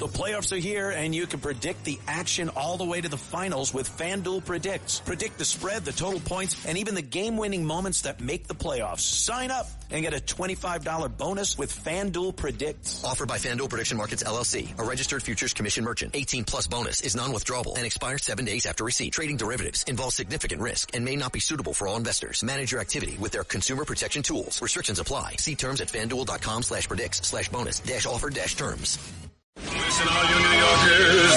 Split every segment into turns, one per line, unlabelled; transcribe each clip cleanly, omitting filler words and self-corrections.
The playoffs are here, and you can predict the action all the way to the finals with FanDuel Predicts. Predict the spread, the total points, and even the game-winning moments that make the playoffs. Sign up and get a $25 bonus with FanDuel Predicts.
Offered by FanDuel Prediction Markets, LLC, a registered futures commission merchant. 18-plus bonus is non-withdrawable and expires 7 days after receipt. Trading derivatives involves significant risk and may not be suitable for all investors. Manage your activity with their consumer protection tools. Restrictions apply. See terms at FanDuel.com/predicts/bonus-offer-terms.
Listen, all you New Yorkers.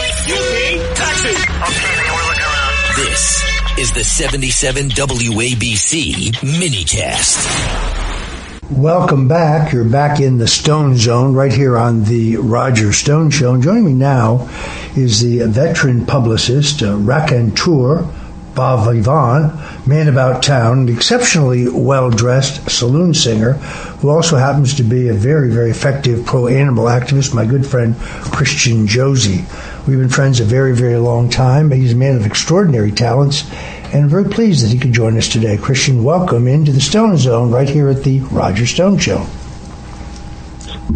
Excuse me, taxi. Okay, we're looking around.
This is the 77 WABC minicast.
Welcome back. You're back in the Stone Zone right here on the Roger Stone Show. And joining me now is the veteran publicist, raconteur, Bob Vivant, man about town, exceptionally well-dressed saloon singer, who also happens to be a very, very effective pro-animal activist, my good friend Christian Josi. We've been friends a very, very long time. He's a man of extraordinary talents, and I'm very pleased that he could join us today. Christian, welcome into the Stone Zone right here at the Roger Stone Show.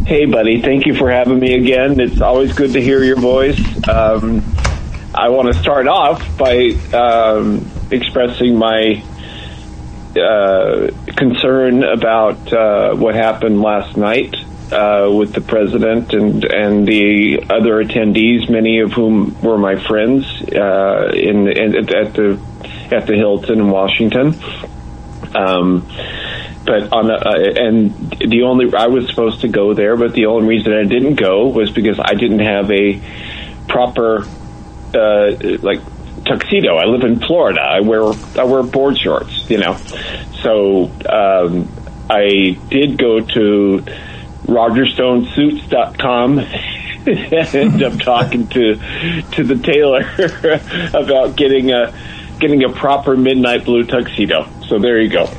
Hey, buddy. Thank you for having me again. It's always good to hear your voice. I want to start off by expressing my concern about what happened last night with the president and the other attendees, many of whom were my friends at the Hilton in Washington. But I was supposed to go there, but the only reason I didn't go was because I didn't have a proper tuxedo. I live in Florida. I wear board shorts, So I did go to RogerStoneSuits.com and ended up talking to the tailor about getting a proper midnight blue tuxedo. So there you go.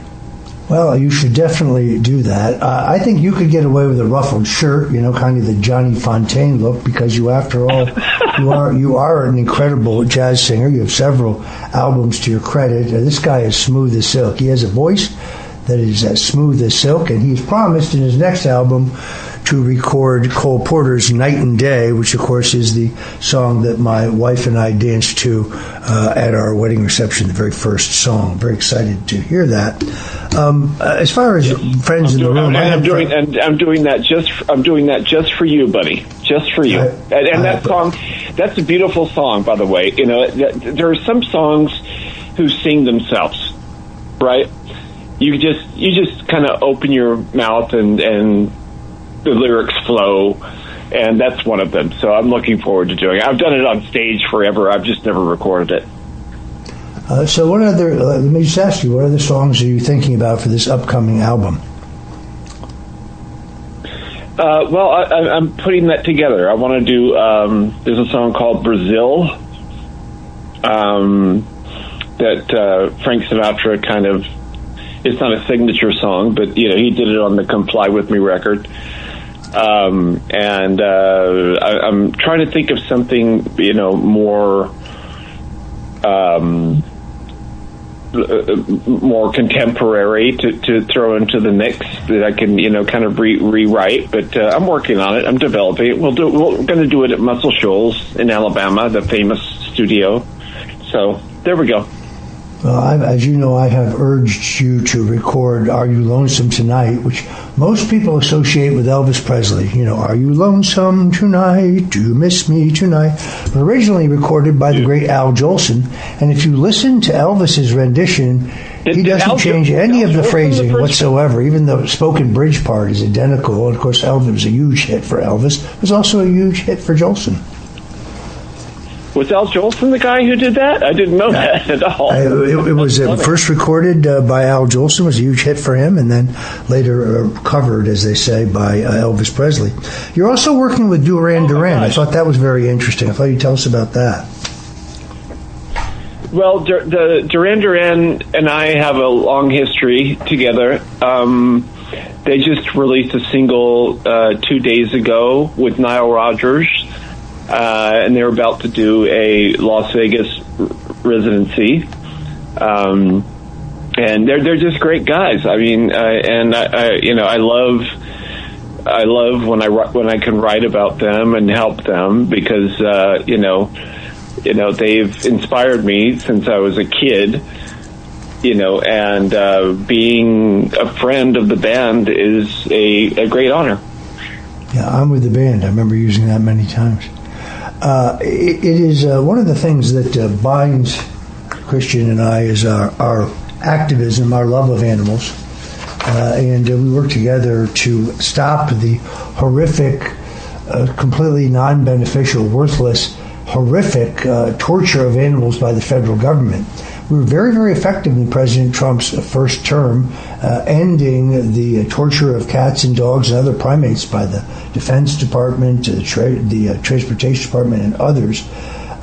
Well, you should definitely do that. I think you could get away with a ruffled shirt, kind of the Johnny Fontaine look, because you, after all, you are an incredible jazz singer. You have several albums to your credit. This guy is smooth as silk. He has a voice that is as smooth as silk, and he's promised in his next album to record Cole Porter's Night and Day, which, of course, is the song that my wife and I danced to at our wedding reception, the very first song. Very excited to hear that. As far as friends in the room,
I'm doing that just for you, buddy, just for you. And that song, that's a beautiful song, by the way. There are some songs who sing themselves, right? You just kind of open your mouth and the lyrics flow, and that's one of them. So I'm looking forward to doing it. I've done it on stage forever. I've just never recorded it.
So what other, let me just ask you, what other songs are you thinking about for this upcoming album?
Well, I'm putting that together. I want to do, there's a song called Brazil that Frank Sinatra kind of, it's not a signature song, but, he did it on the Comply With Me record. I'm trying to think of something, more contemporary to throw into the mix that I can, kind of rewrite. But I'm working on it. I'm developing it. We're going to do it at Muscle Shoals in Alabama, the famous studio. So there we go.
Well, as you know, I have urged you to record Are You Lonesome Tonight, which most people associate with Elvis Presley. Are you lonesome tonight? Do you miss me tonight? But originally recorded by the great Al Jolson. And if you listen to Elvis's rendition, he doesn't change any of the phrasing whatsoever. Even the spoken bridge part is identical. And of course, Elvis was a huge hit for Elvis. It was also a huge hit for Jolson.
Was Al Jolson the guy who did that? I didn't know that at all.
It was first recorded by Al Jolson, was a huge hit for him, and then later covered, as they say, by Elvis Presley. You're also working with Duran Duran. I thought that was very interesting. I thought you'd tell us about that.
Well, the Duran Duran and I have a long history together. They just released a single 2 days ago with Nile Rodgers. And they're about to do a Las Vegas residency, and they're just great guys. I mean, I love I love when I can write about them and help them because they've inspired me since I was a kid. And being a friend of the band is a great honor.
Yeah, I'm with the band. I remember using that many times. It is one of the things that binds Christian and I is our activism, our love of animals. And we work together to stop the horrific, completely non-beneficial, worthless, horrific torture of animals by the federal government. We were very, very effective in President Trump's first term, ending the torture of cats and dogs and other primates by the Defense Department, the Transportation Department, and others.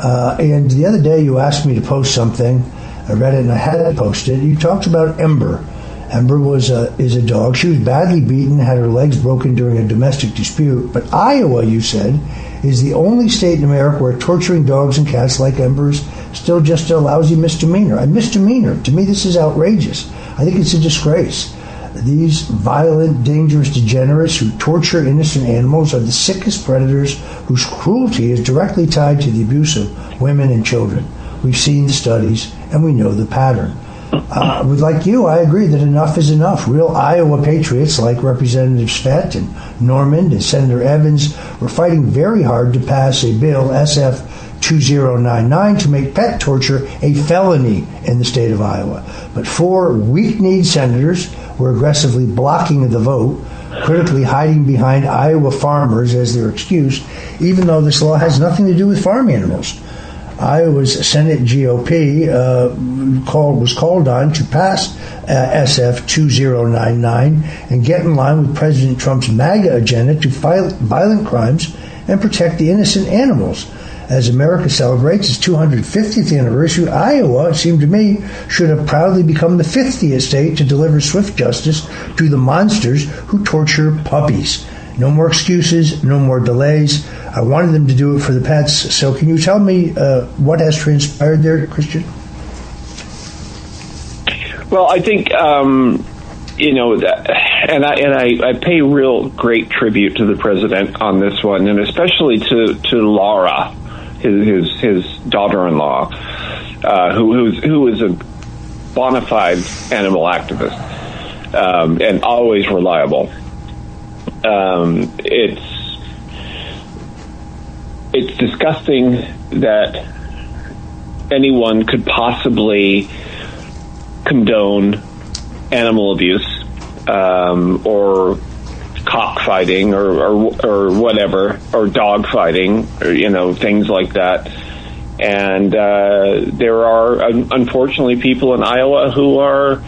And the other day you asked me to post something. I read it and I had to post it. You talked about Ember. Ember is a dog. She was badly beaten, had her legs broken during a domestic dispute. But Iowa, you said, is the only state in America where torturing dogs and cats like Ember is still just a lousy misdemeanor. A misdemeanor. To me, this is outrageous. I think it's a disgrace. These violent, dangerous degenerates who torture innocent animals are the sickest predators whose cruelty is directly tied to the abuse of women and children. We've seen the studies, and we know the pattern. Like you, I agree that enough is enough. Real Iowa patriots like Representative Svett and Normand and Senator Evans were fighting very hard to pass a bill, SF 2099, to make pet torture a felony in the state of Iowa. But 4 weak-kneed senators were aggressively blocking the vote, critically hiding behind Iowa farmers as their excuse, even though this law has nothing to do with farm animals. Iowa's Senate GOP was called on to pass SF 2099 and get in line with President Trump's MAGA agenda to fight violent crimes and protect the innocent animals. As America celebrates its 250th anniversary, Iowa, it seemed to me, should have proudly become the 50th state to deliver swift justice to the monsters who torture puppies. No more excuses, no more delays. I wanted them to do it for the pets. So can you tell me what has transpired there, Christian?
Well, I think, I pay real great tribute to the president on this one, and especially to Laura, his daughter-in-law, who is a bona fide animal activist and always reliable. It's disgusting that anyone could possibly condone animal abuse or cockfighting or whatever, or dog fighting, or things like that. And there are unfortunately people in Iowa who are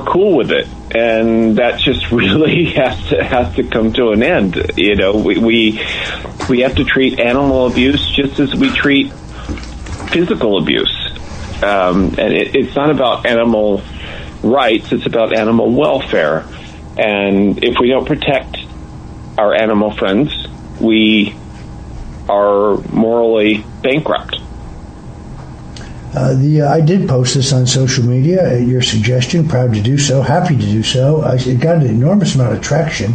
cool with it, and that just really has to come to an end. We have to treat animal abuse just as we treat physical abuse, and it's not about animal rights; it's about animal welfare. And if we don't protect our animal friends, we are morally bankrupt.
I did post this on social media at your suggestion. Proud to do so. Happy to do so. It got an enormous amount of traction.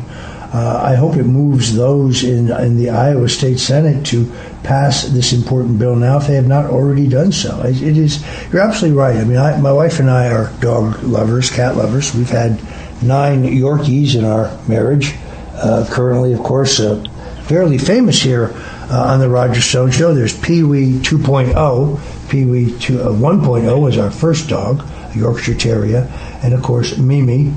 I hope it moves those in the Iowa State Senate to pass this important bill now if they have not already done so. It is. You're absolutely right. I mean, my wife and I are dog lovers, cat lovers. We've had 9 Yorkies in our marriage. Currently, of course, fairly famous here on the Roger Stone Show. There's Pee-wee 2.0. Pee-wee 1.0 was our first dog, a Yorkshire Terrier, and of course Mimi,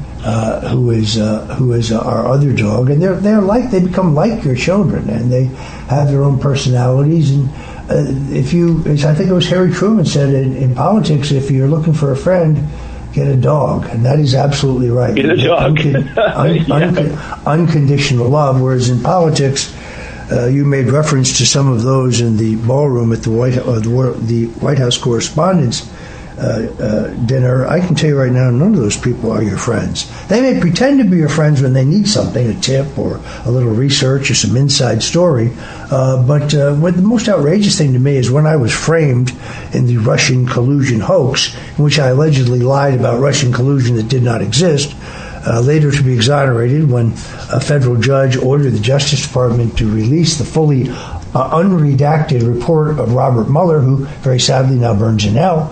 who is our other dog. And they become like your children, and they have their own personalities. And I think it was Harry Truman said in politics, if you're looking for a friend, get a dog, and that is absolutely right.
Get a dog.
Unconditional love, whereas in politics, you made reference to some of those in the ballroom at the White House Correspondents' dinner. I can tell you right now, none of those people are your friends. They may pretend to be your friends when they need something, a tip or a little research or some inside story. But what the most outrageous thing to me is when I was framed in the Russian collusion hoax, in which I allegedly lied about Russian collusion that did not exist. later to be exonerated when a federal judge ordered the Justice Department to release the fully unredacted report of Robert Mueller, who very sadly now burns in hell.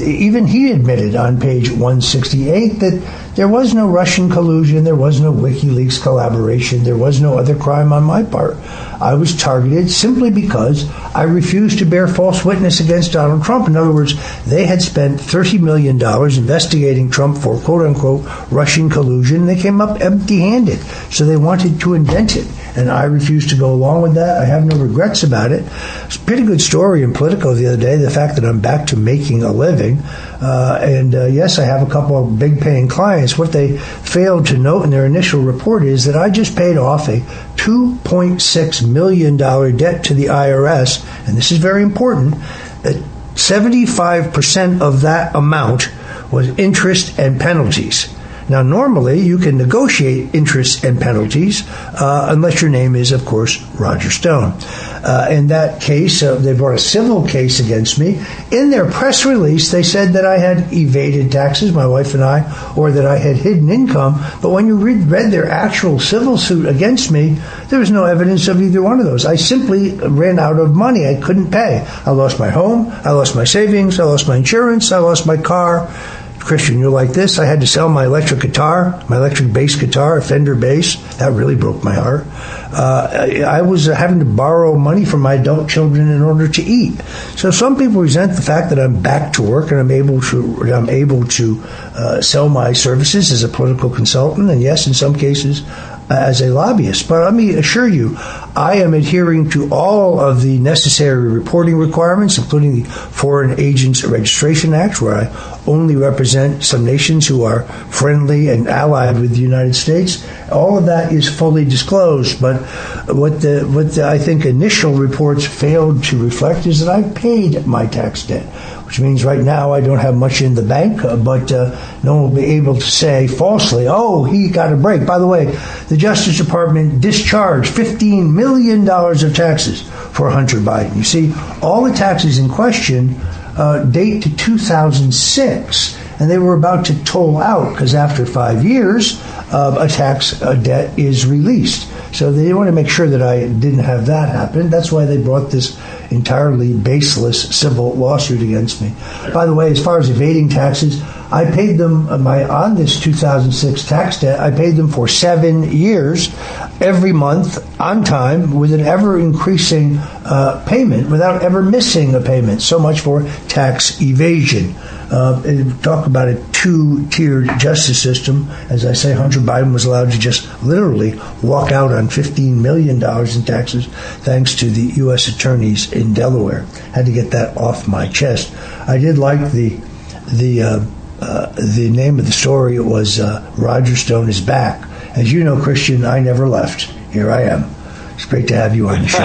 Even he admitted on page 168 that there was no Russian collusion, there was no WikiLeaks collaboration, there was no other crime on my part. I was targeted simply because I refused to bear false witness against Donald Trump. In other words, they had spent $30 million investigating Trump for quote-unquote Russian collusion. They came up empty-handed, so they wanted to invent it. And I refused to go along with that. I have no regrets about it. It's a pretty good story in Politico the other day, the fact that I'm back to making a living. Yes, I have a couple of big-paying clients. What they failed to note in their initial report is that I just paid off a $2.6 million debt to the IRS, and this is very important, that 75% of that amount was interest and penalties. Now, normally, you can negotiate interest and penalties unless your name is, of course, Roger Stone. In that case, they brought a civil case against me. In their press release, they said that I had evaded taxes, my wife and I, or that I had hidden income. But when you read their actual civil suit against me, there was no evidence of either one of those. I simply ran out of money. I couldn't pay. I lost my home. I lost my savings. I lost my insurance. I lost my car. Christian, you're like this. I had to sell my electric guitar, my electric bass guitar, a Fender bass. That really broke my heart. I was having to borrow money from my adult children in order to eat. So some people resent the fact that I'm back to work and I'm able to sell my services as a political consultant, and yes, in some cases, as a lobbyist. But let me assure you, I am adhering to all of the necessary reporting requirements, including the Foreign Agents Registration Act, where I only represent some nations who are friendly and allied with the United States. All of that is fully disclosed. But what the I think initial reports failed to reflect is that I paid my tax debt, which means right now I don't have much in the bank, but no one will be able to say falsely, oh, he got a break. By the way, the Justice Department discharged $15 million of taxes for Hunter Biden. You see, all the taxes in question date to 2006, and they were about to toll out because after 5 years, a tax debt is released. So they want to make sure that I didn't have that happen. That's why they brought this entirely baseless civil lawsuit against me. By the way, as far as evading taxes, I paid them on this 2006 tax debt. I paid them for 7 years, every month, on time, with an ever-increasing payment, without ever missing a payment. So much for tax evasion. Talk about a two-tiered justice system. As I say, Hunter Biden was allowed to just literally walk out on $15 million in taxes thanks to the U.S. attorneys in Delaware. Had to get that off my chest. I did like the name of the story. It was Roger Stone is back. As you know, Christian, I never left. Here I am. It's great to have you on the show.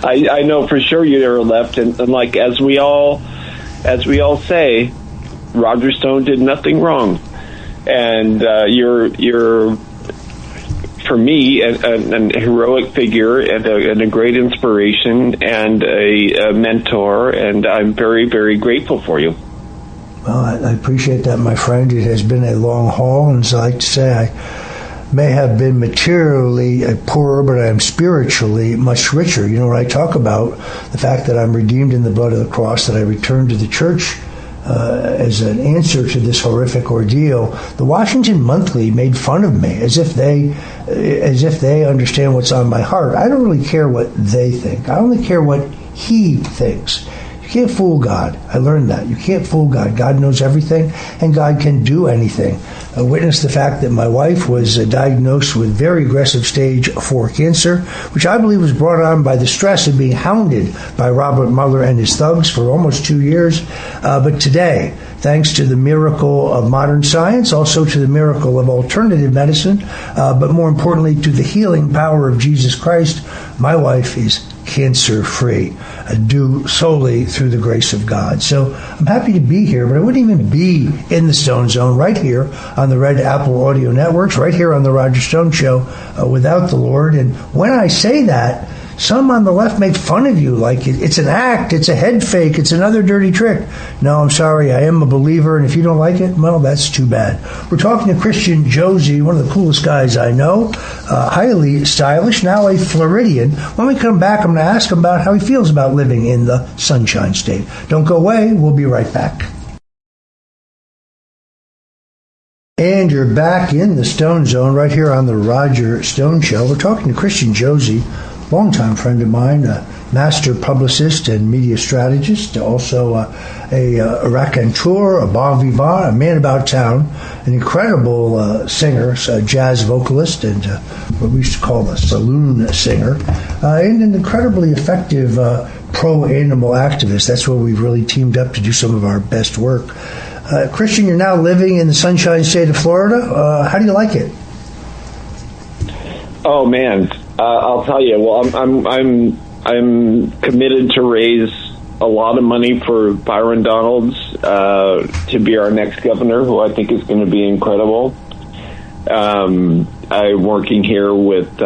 I know for sure you never left, and like as we all say, Roger Stone did nothing wrong, and you're for me an heroic figure and a great inspiration and a mentor, and I'm very, very grateful for you.
Well, I appreciate that, my friend. It has been a long haul, and as I like to say, I may have been materially poorer, but I am spiritually much richer. You know, when I talk about the fact that I'm redeemed in the blood of the cross, that I returned to the church as an answer to this horrific ordeal, the Washington Monthly made fun of me as if they understand what's on my heart. I don't really care what they think. I only care what he thinks. You can't fool God. I learned that. You can't fool God. God knows everything, and God can do anything. I witnessed the fact that my wife was diagnosed with very aggressive stage 4 cancer, which I believe was brought on by the stress of being hounded by Robert Mueller and his thugs for almost 2 years. But today, thanks to the miracle of modern science, also to the miracle of alternative medicine, but more importantly to the healing power of Jesus Christ, my wife is cancer-free, due solely through the grace of God. So I'm happy to be here, but I wouldn't even be in the Stone Zone right here on the Red Apple Audio Networks, right here on the Roger Stone Show, without the Lord. And when I say that, some on the left make fun of you like it's an act, it's a head fake, it's another dirty trick. No, I'm sorry, I am a believer, and if you don't like it, well, that's too bad. We're talking to Christian Josi, one of the coolest guys I know, highly stylish, now a Floridian. When we come back, I'm going to ask him about how he feels about living in the Sunshine State. Don't go away, we'll be right back. And you're back in the Stone Zone right here on the Roger Stone Show. We're talking to Christian Josi, longtime friend of mine, a master publicist and media strategist, also a raconteur, a bon vivant, a man about town, an incredible singer, a jazz vocalist, and what we used to call a saloon singer, and an incredibly effective pro-animal activist. That's where we've really teamed up to do some of our best work. Christian, you're now living in the Sunshine State of Florida. How do you like it?
Oh man, I'll tell you. Well, I'm committed to raise a lot of money for Byron Donalds to be our next governor, who I think is going to be incredible. I'm working here with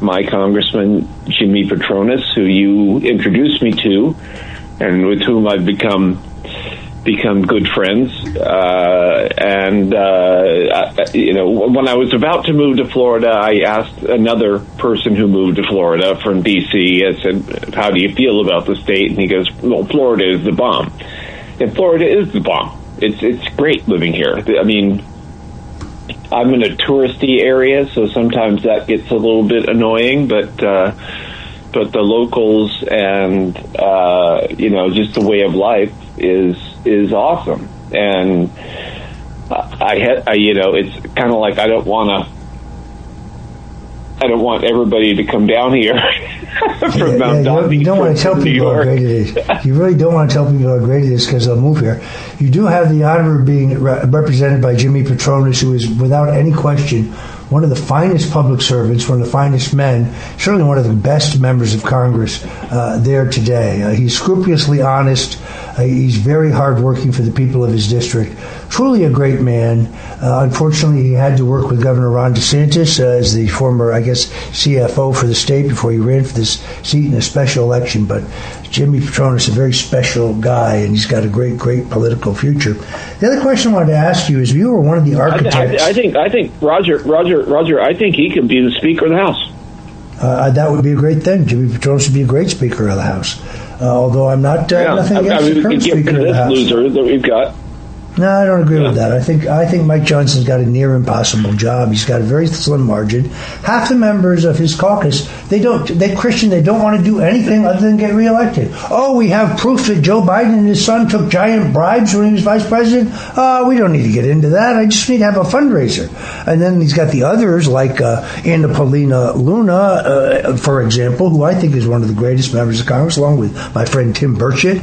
my congressman Jimmy Petronis, who you introduced me to, and with whom I've become good friends. When I was about to move to Florida, I asked another person who moved to Florida from D.C., I said, how do you feel about the state? And he goes, well, Florida is the bomb. And Florida is the bomb. It's great living here. I mean, I'm in a touristy area, so sometimes that gets a little bit annoying, but the locals and, just the way of life is awesome. And it's kind of like I don't want everybody to come down here from Mount Dottie.
You don't want to tell people how great it is. You really don't want to tell people how great it is because they'll move here. You do have the honor of being represented by Jimmy Petronis, who is, without any question, one of the finest public servants, one of the finest men, certainly one of the best members of Congress there today. He's scrupulously honest. He's very hardworking for the people of his district. Truly a great man. Unfortunately, he had to work with Governor Ron DeSantis as the former, CFO for the state before he ran for this seat in a special election. But Jimmy Petronis, a very special guy, and he's got a great political future. The other question I wanted to ask you is, you were one of the architects.
I think Roger, I think he could be the Speaker of the House.
That would be a great thing. Jimmy Petronis would be a great Speaker of the House. Although I'm not nothing against the current Speaker of the House.
Loser that we've got.
No, I don't agree with that. I think Mike Johnson's got a near impossible job. He's got a very slim margin. Half the members of his caucus, they don't want to do anything other than get reelected. Oh, we have proof that Joe Biden and his son took giant bribes when he was vice president. We don't need to get into that. I just need to have a fundraiser. And then he's got the others like Anna Paulina Luna, for example, who I think is one of the greatest members of Congress, along with my friend Tim Burchett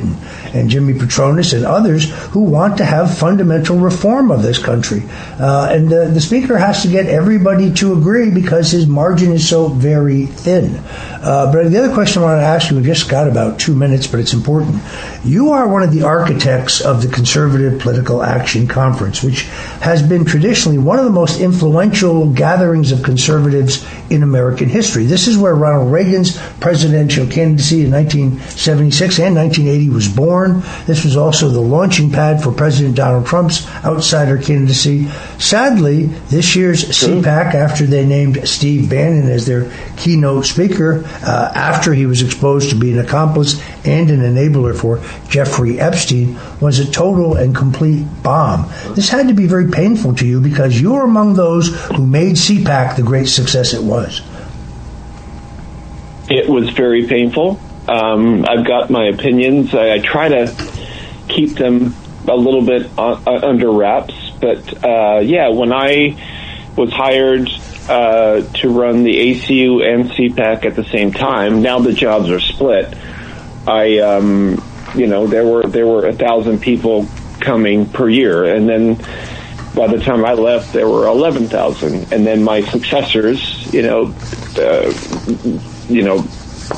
and Jimmy Petronis and others who want to have fundamental reform of this country. And the Speaker has to get everybody to agree because his margin is so very thin. But the other question I want to ask you, we've just got about 2 minutes, but it's important. You are one of the architects of the Conservative Political Action Conference, which has been traditionally one of the most influential gatherings of conservatives in American history. This is where Ronald Reagan's presidential candidacy in 1976 and 1980 was born. This was also the launching pad for President Donald Trump's outsider candidacy. Sadly, this year's CPAC, after they named Steve Bannon as their keynote speaker, after he was exposed to be an accomplice and an enabler for Jeffrey Epstein, was a total and complete bomb. This had to be very painful to you because you were among those who made CPAC the great success it was.
It was very painful. I've got my opinions. I try to keep them a little bit under wraps. But, when I was hired to run the ACU and CPAC at the same time, now the jobs are split. There were 1,000 people coming per year, and then by the time I left, there were 11,000, and then my successors,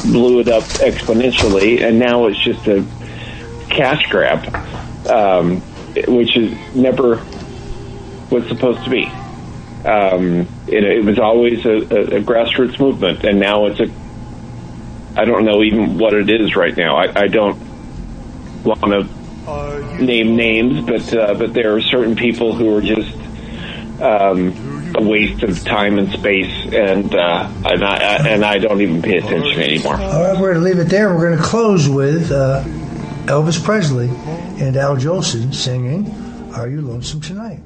blew it up exponentially, and now it's just a cash grab, which is never was supposed to be. It was always a grassroots movement, and now it's I don't know even what it is right now. I don't want to name names, but there are certain people who are just a waste of time and space, and I don't even pay attention anymore.
All right, we're going to leave it there. We're going to close with Elvis Presley and Al Jolson singing "Are You Lonesome Tonight?"